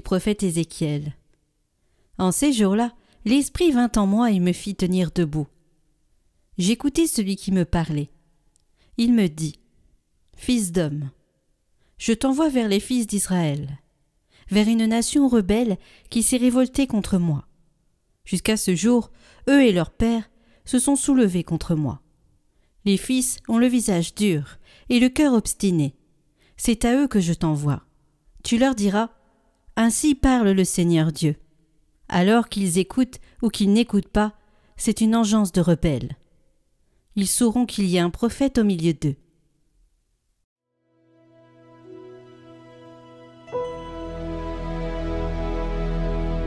prophète Ézéchiel. En ces jours-là, l'Esprit vint en moi et me fit tenir debout. J'écoutai celui qui me parlait. Il me dit : Fils d'homme, je t'envoie vers les fils d'Israël, vers une nation rebelle qui s'est révoltée contre moi. Jusqu'à ce jour, eux et leurs pères se sont soulevés contre moi. Les fils ont le visage dur et le cœur obstiné. C'est à eux que je t'envoie. Tu leur diras : Ainsi parle le Seigneur Dieu. Alors qu'ils écoutent ou qu'ils n'écoutent pas, c'est une engeance de rebelles. Ils sauront qu'il y a un prophète au milieu d'eux.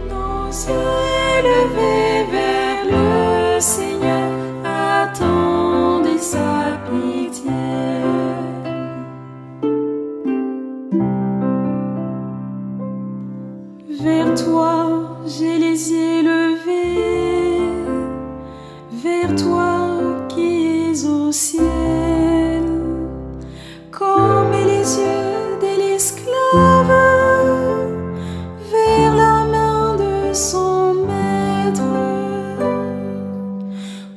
Nos yeux élevés vers le Seigneur, attendez sa pitié. Vers toi, j'ai les yeux levés, vers toi qui es au ciel, comme les yeux de l'esclave vers la main de son maître,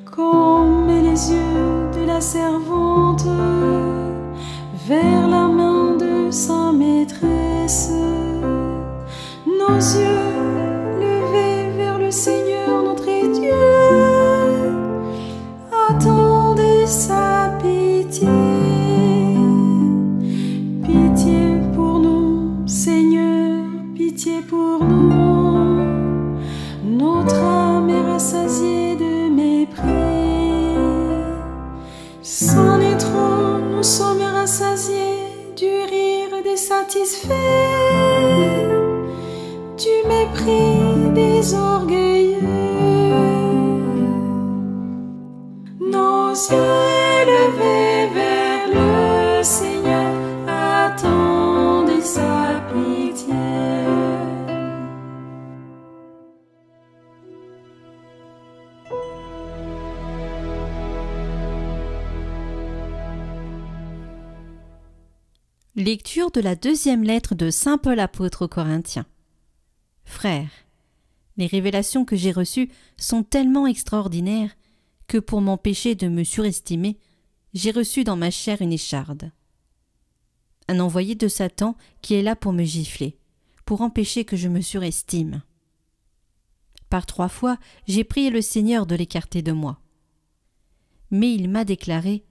comme les yeux de la servante vers la main de sa maîtresse. Nos yeux levés vers le Seigneur notre Dieu, attendez sa pitié. Pitié pour nous, Seigneur, pitié pour nous. Notre âme est rassasiée de mépris. C'en est trop, nous sommes rassasiés du rire des satisfaits, du mépris des orgueilleux. Nos yeux élevés vers le Seigneur, attendez sa pitié. Lecture de la deuxième lettre de saint Paul apôtre aux Corinthiens. Frères, les révélations que j'ai reçues sont tellement extraordinaires que pour m'empêcher de me surestimer, j'ai reçu dans ma chair une écharde. Un envoyé de Satan qui est là pour me gifler, pour empêcher que je me surestime. Par 3 fois, j'ai prié le Seigneur de l'écarter de moi. Mais il m'a déclaré :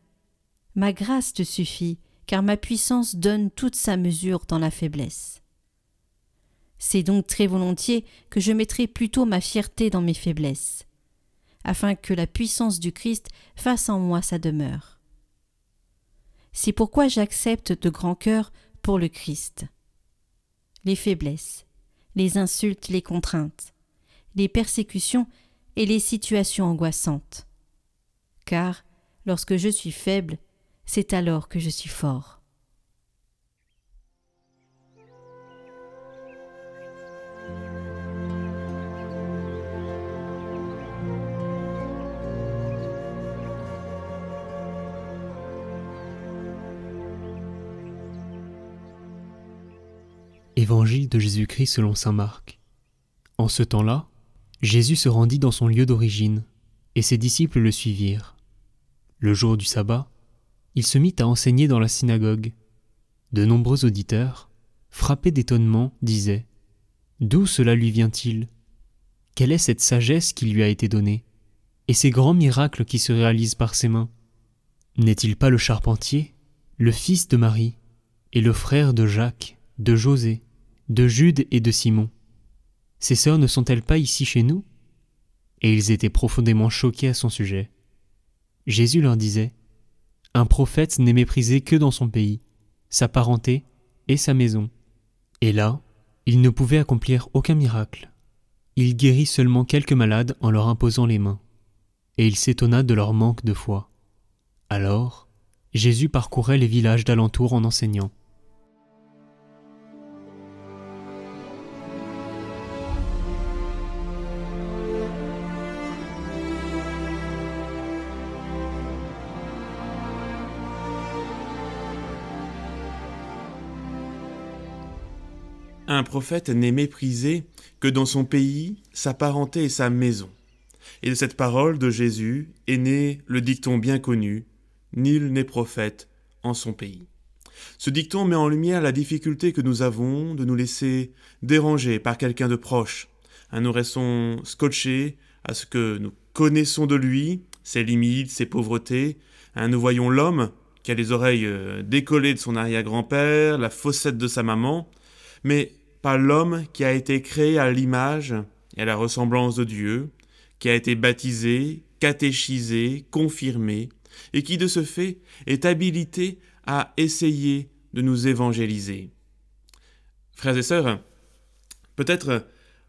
Ma grâce te suffit, car ma puissance donne toute sa mesure dans la faiblesse. C'est donc très volontiers que je mettrai plutôt ma fierté dans mes faiblesses, afin que la puissance du Christ fasse en moi sa demeure. C'est pourquoi j'accepte de grand cœur pour le Christ les faiblesses, les insultes, les contraintes, les persécutions et les situations angoissantes. Car, lorsque je suis faible, c'est alors que je suis fort. Évangile de Jésus-Christ selon saint Marc. En ce temps-là, Jésus se rendit dans son lieu d'origine, et ses disciples le suivirent. Le jour du sabbat, il se mit à enseigner dans la synagogue. De nombreux auditeurs, frappés d'étonnement, disaient : D'où cela lui vient-il ? Quelle est cette sagesse qui lui a été donnée ? Et ces grands miracles qui se réalisent par ses mains ? N'est-il pas le charpentier, le fils de Marie, et le frère de Jacques, de José, de Jude et de Simon ? Ses sœurs ne sont-elles pas ici chez nous ? Et ils étaient profondément choqués à son sujet. Jésus leur disait : Un prophète n'est méprisé que dans son pays, sa parenté et sa maison. Et là, il ne pouvait accomplir aucun miracle. Il guérit seulement quelques malades en leur imposant les mains. Et il s'étonna de leur manque de foi. Alors, Jésus parcourait les villages d'alentour en enseignant. Un prophète n'est méprisé que dans son pays, sa parenté et sa maison. Et de cette parole de Jésus est né le dicton bien connu « Nul n'est prophète en son pays ». Ce dicton met en lumière la difficulté que nous avons de nous laisser déranger par quelqu'un de proche. Nous restons scotchés à ce que nous connaissons de lui, ses limites, ses pauvretés. Nous voyons l'homme qui a les oreilles décollées de son arrière-grand-père, la fossette de sa maman, mais pas l'homme qui a été créé à l'image et à la ressemblance de Dieu, qui a été baptisé, catéchisé, confirmé, et qui de ce fait est habilité à essayer de nous évangéliser. Frères et sœurs, peut-être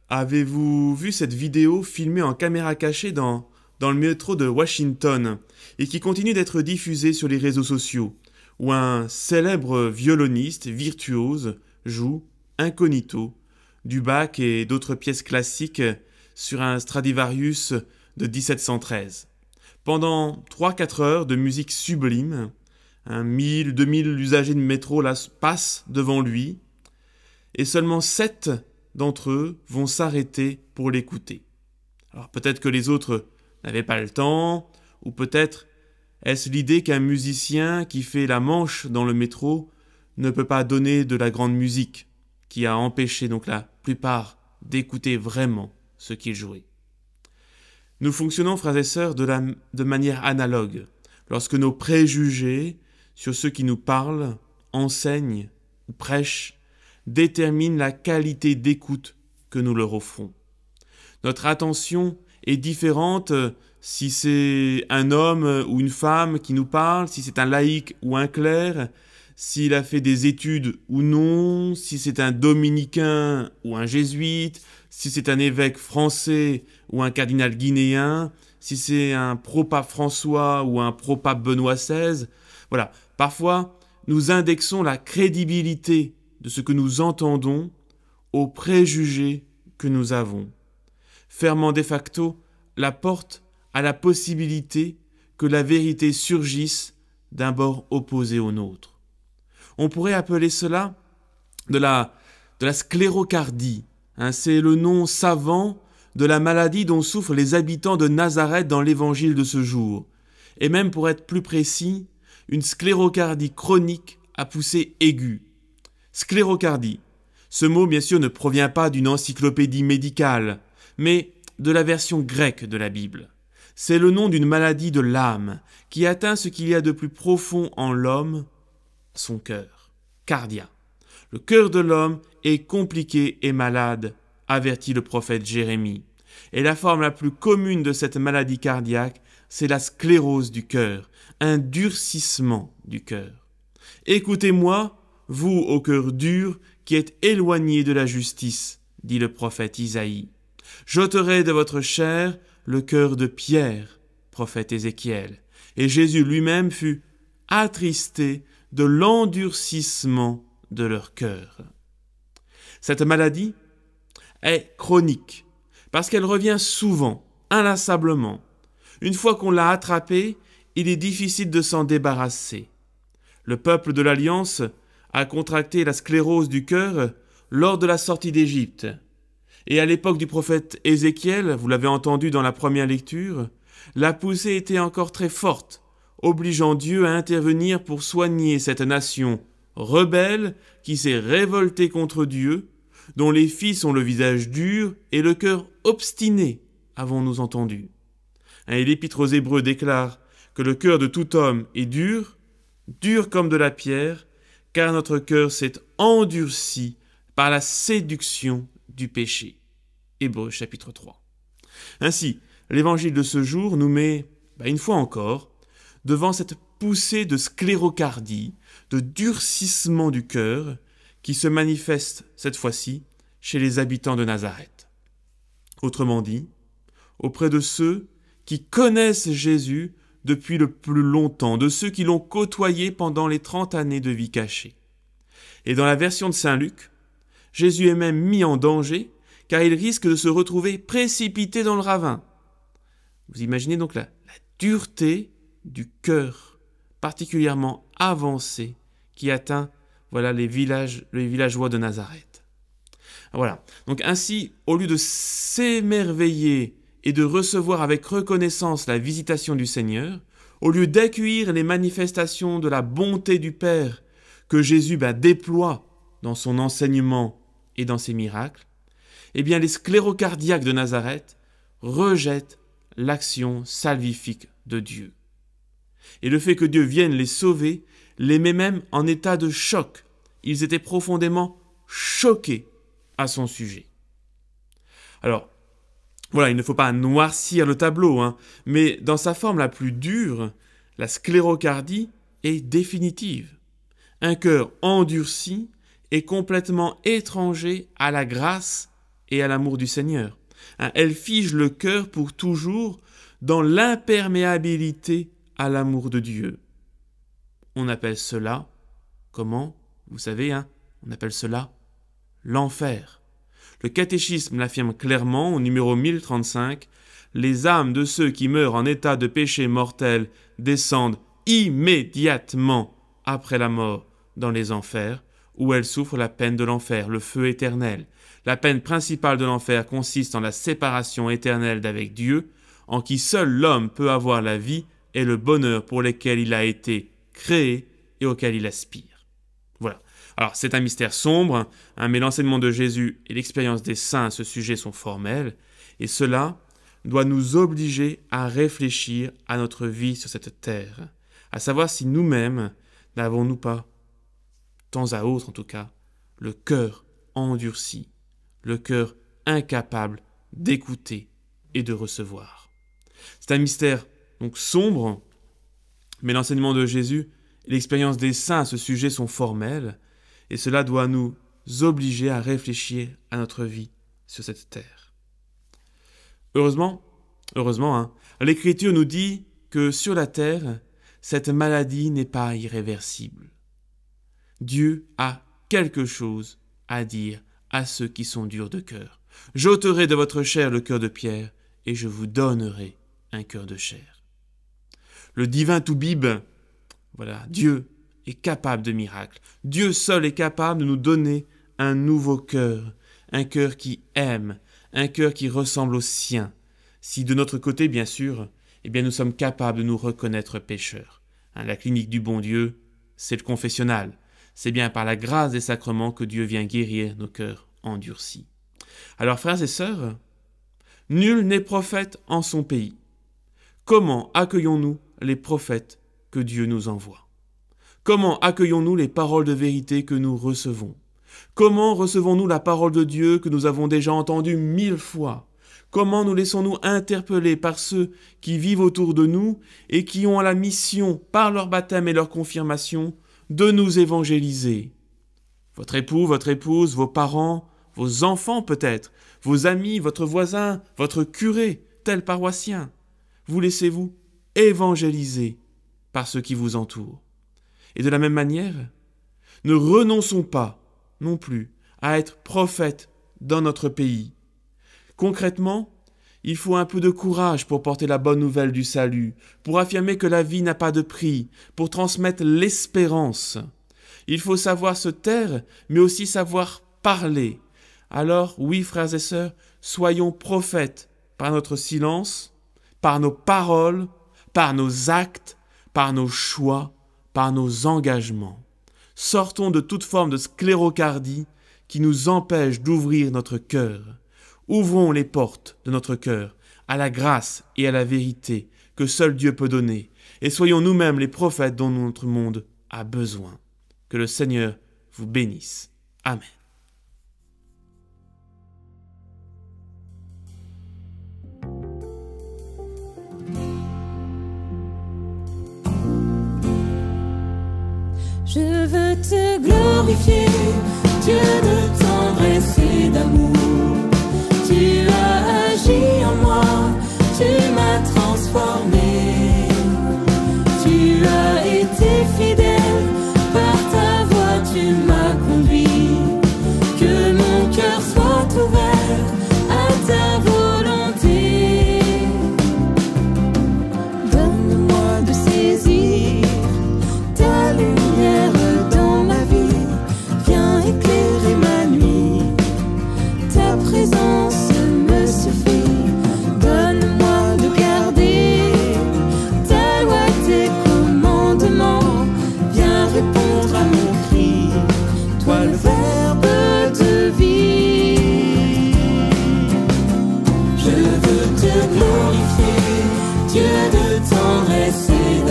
avez-vous vu cette vidéo filmée en caméra cachée dans le métro de Washington et qui continue d'être diffusée sur les réseaux sociaux, où un célèbre violoniste virtuose joue incognito du Bach et d'autres pièces classiques sur un Stradivarius de 1713. Pendant 3-4 heures de musique sublime, 1000-2000 usagers de métro passent devant lui, et seulement 7 d'entre eux vont s'arrêter pour l'écouter. Alors peut-être que les autres n'avaient pas le temps, ou peut-être est-ce l'idée qu'un musicien qui fait la manche dans le métro ne peut pas donner de la grande musique, qui a empêché donc la plupart d'écouter vraiment ce qu'il jouait. Nous fonctionnons, frères et sœurs, de manière analogue, lorsque nos préjugés sur ceux qui nous parlent, enseignent ou prêchent, déterminent la qualité d'écoute que nous leur offrons. Notre attention est différente si c'est un homme ou une femme qui nous parle, si c'est un laïc ou un clerc, s'il a fait des études ou non, si c'est un dominicain ou un jésuite, si c'est un évêque français ou un cardinal guinéen, si c'est un pro-pape François ou un pro-pape Benoît XVI. Voilà, parfois nous indexons la crédibilité de ce que nous entendons aux préjugés que nous avons, fermant de facto la porte à la possibilité que la vérité surgisse d'un bord opposé au nôtre. On pourrait appeler cela de la sclérocardie. C'est le nom savant de la maladie dont souffrent les habitants de Nazareth dans l'évangile de ce jour. Et même pour être plus précis, une sclérocardie chronique à poussée aiguë. Sclérocardie. Ce mot, bien sûr, ne provient pas d'une encyclopédie médicale, mais de la version grecque de la Bible. C'est le nom d'une maladie de l'âme qui atteint ce qu'il y a de plus profond en l'homme, son cœur. Cardia. Le cœur de l'homme est compliqué et malade, avertit le prophète Jérémie. Et la forme la plus commune de cette maladie cardiaque, c'est la sclérose du cœur, un durcissement du cœur. Écoutez-moi, vous au cœur dur, qui êtes éloignés de la justice, dit le prophète Isaïe. J'ôterai de votre chair le cœur de pierre, prophète Ézéchiel. Et Jésus lui-même fut attristé de l'endurcissement de leur cœur. Cette maladie est chronique, parce qu'elle revient souvent, inlassablement. Une fois qu'on l'a attrapée, il est difficile de s'en débarrasser. Le peuple de l'Alliance a contracté la sclérose du cœur lors de la sortie d'Égypte. Et à l'époque du prophète Ézéchiel, vous l'avez entendu dans la première lecture, la poussée était encore très forte, obligeant Dieu à intervenir pour soigner cette nation rebelle qui s'est révoltée contre Dieu, dont les fils ont le visage dur et le cœur obstiné, avons-nous entendu. Et l'Épître aux Hébreux déclare que le cœur de tout homme est dur, dur comme de la pierre, car notre cœur s'est endurci par la séduction du péché. Hébreux chapitre 3. Ainsi, l'évangile de ce jour nous met, une fois encore, devant cette poussée de sclérocardie, de durcissement du cœur, qui se manifeste, cette fois-ci, chez les habitants de Nazareth. Autrement dit, auprès de ceux qui connaissent Jésus depuis le plus longtemps, de ceux qui l'ont côtoyé pendant les 30 années de vie cachée. Et dans la version de saint Luc, Jésus est même mis en danger, car il risque de se retrouver précipité dans le ravin. Vous imaginez donc la dureté du cœur, particulièrement avancé, qui atteint les villageois de Nazareth. Voilà. Donc ainsi, au lieu de s'émerveiller et de recevoir avec reconnaissance la visitation du Seigneur, au lieu d'accueillir les manifestations de la bonté du Père que Jésus déploie dans son enseignement et dans ses miracles, eh bien les sclérocardiaques de Nazareth rejettent l'action salvifique de Dieu. Et le fait que Dieu vienne les sauver les met même en état de choc. Ils étaient profondément choqués à son sujet. Alors, voilà, il ne faut pas noircir le tableau, mais dans sa forme la plus dure, la sclérocardie est définitive. Un cœur endurci est complètement étranger à la grâce et à l'amour du Seigneur. Elle fige le cœur pour toujours dans l'imperméabilité à l'amour de Dieu. On appelle cela, comment? Vous savez, on appelle cela l'enfer. Le catéchisme l'affirme clairement au numéro 1035, les âmes de ceux qui meurent en état de péché mortel descendent immédiatement après la mort dans les enfers, où elles souffrent la peine de l'enfer, le feu éternel. La peine principale de l'enfer consiste en la séparation éternelle d'avec Dieu, en qui seul l'homme peut avoir la vie et le bonheur pour lesquels il a été créé et auquel il aspire. Voilà. Alors, c'est un mystère sombre, mais l'enseignement de Jésus et l'expérience des saints à ce sujet sont formels, et cela doit nous obliger à réfléchir à notre vie sur cette terre, à savoir si nous-mêmes n'avons-nous pas, temps à autre en tout cas, le cœur endurci, le cœur incapable d'écouter et de recevoir. C'est un mystère donc sombre, mais l'enseignement de Jésus et l'expérience des saints à ce sujet sont formels, et cela doit nous obliger à réfléchir à notre vie sur cette terre. Heureusement, l'Écriture nous dit que sur la terre, cette maladie n'est pas irréversible. Dieu a quelque chose à dire à ceux qui sont durs de cœur. « J'ôterai de votre chair le cœur de pierre, et je vous donnerai un cœur de chair. » Le divin Toubib, voilà, Dieu est capable de miracles. Dieu seul est capable de nous donner un nouveau cœur, un cœur qui aime, un cœur qui ressemble au sien. Si de notre côté, bien sûr, nous sommes capables de nous reconnaître pécheurs. La clinique du bon Dieu, c'est le confessionnal. C'est bien par la grâce des sacrements que Dieu vient guérir nos cœurs endurcis. Alors, frères et sœurs, nul n'est prophète en son pays. Comment accueillons-nous les prophètes que Dieu nous envoie? Comment accueillons-nous les paroles de vérité que nous recevons? Comment recevons-nous la parole de Dieu que nous avons déjà entendue 1000 fois? Comment nous laissons-nous interpeller par ceux qui vivent autour de nous et qui ont la mission, par leur baptême et leur confirmation, de nous évangéliser? Votre époux, votre épouse, vos parents, vos enfants peut-être, vos amis, votre voisin, votre curé, tel paroissien. Vous laissez-vous évangéliser par ceux qui vous entourent. Et de la même manière, ne renonçons pas non plus à être prophètes dans notre pays. Concrètement, il faut un peu de courage pour porter la bonne nouvelle du salut, pour affirmer que la vie n'a pas de prix, pour transmettre l'espérance. Il faut savoir se taire, mais aussi savoir parler. Alors, oui, frères et sœurs, soyons prophètes par notre silence, par nos paroles, par nos actes, par nos choix, par nos engagements. Sortons de toute forme de sclérocardie qui nous empêche d'ouvrir notre cœur. Ouvrons les portes de notre cœur à la grâce et à la vérité que seul Dieu peut donner, et soyons nous-mêmes les prophètes dont notre monde a besoin. Que le Seigneur vous bénisse. Amen. Je veux te glorifier, Dieu de tendresse et d'amour. Tu as agi en moi, tu m'as transformé. Tu as été fidèle, par ta voix tu m'as conduit. Que mon cœur soit ouvert à ta volonté. Donne-moi de saisir ta lumière dans ma vie. Viens éclairer ma nuit.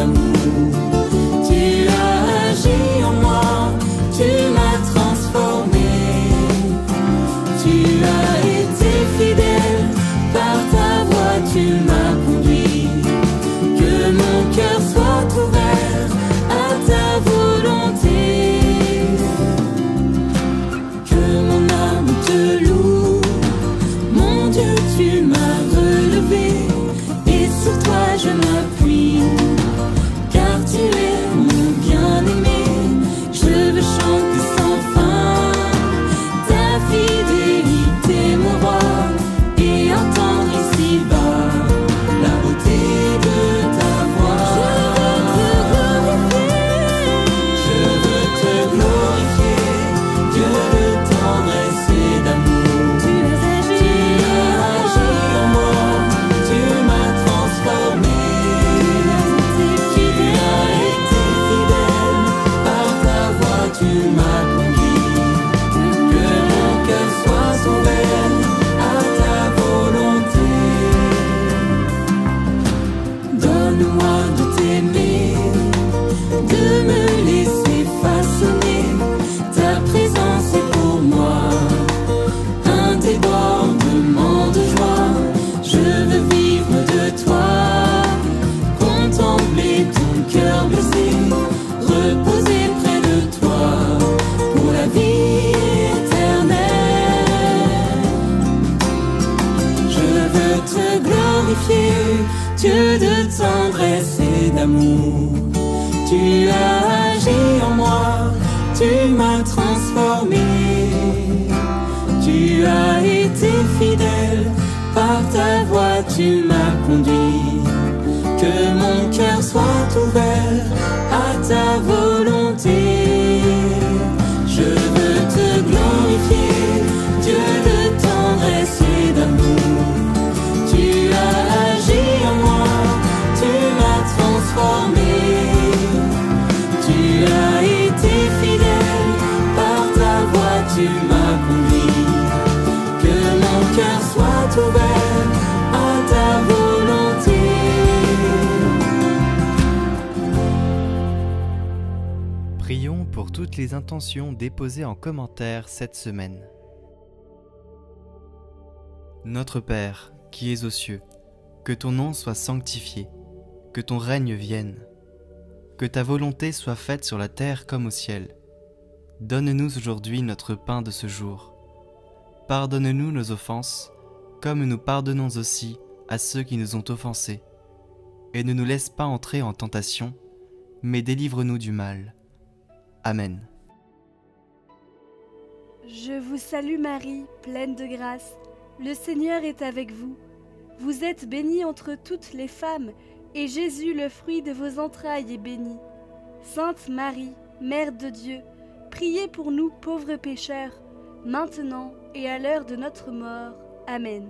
d'amour. Tu as agi en moi, tu m'as transformé. Tu as été fidèle, par ta voix tu m'as conduit. Que mon cœur soit ouvert à ta volonté. Que mon âme te loue, mon Dieu, tu m'as relevé. Et sur toi je m'appuie, car tu es mon bien-aimé. Je veux chanter sans fin ta fidélité, mon roi, et entendre ici-bas la beauté de ta voix. Je veux te glorifier, Dieu de tendresse et d'amour. Tu as agi en moi, tu m'as transformé. Tu as été fidèle, par ta voix tu m'as conduit. Que mon cœur soit ouvert à ta volonté. Donne-moi de t'aimer, de me laisser façonner. Ta présence est pour moi un débordement de joie. Je veux vivre de toi, contempler ton cœur blessé, reposer près de toi pour la vie éternelle. Je veux te glorifier, Dieu de tendresse et d'amour. Tu as agi en moi, tu m'as transformé. Tu as été fidèle, par ta voix tu m'as conduit. Que mon cœur soit ouvert à ta volonté. Je veux te glorifier, Dieu de tendresse et d'amour. Tu as agi en moi, tu m'as transformé. Tu as été fidèle, par ta voix tu m'as conduit. Que mon cœur soit ouvert à ta volonté. Prions pour toutes les intentions déposées en commentaire cette semaine. Notre Père, qui es aux cieux, que ton nom soit sanctifié, que ton règne vienne, que ta volonté soit faite sur la terre comme au ciel. Donne-nous aujourd'hui notre pain de ce jour. Pardonne-nous nos offenses, comme nous pardonnons aussi à ceux qui nous ont offensés. Et ne nous laisse pas entrer en tentation, mais délivre-nous du mal. Amen. Je vous salue Marie, pleine de grâce. Le Seigneur est avec vous. Vous êtes bénie entre toutes les femmes, et Jésus, le fruit de vos entrailles, est béni. Sainte Marie, Mère de Dieu, priez pour nous pauvres pécheurs, maintenant et à l'heure de notre mort. Amen.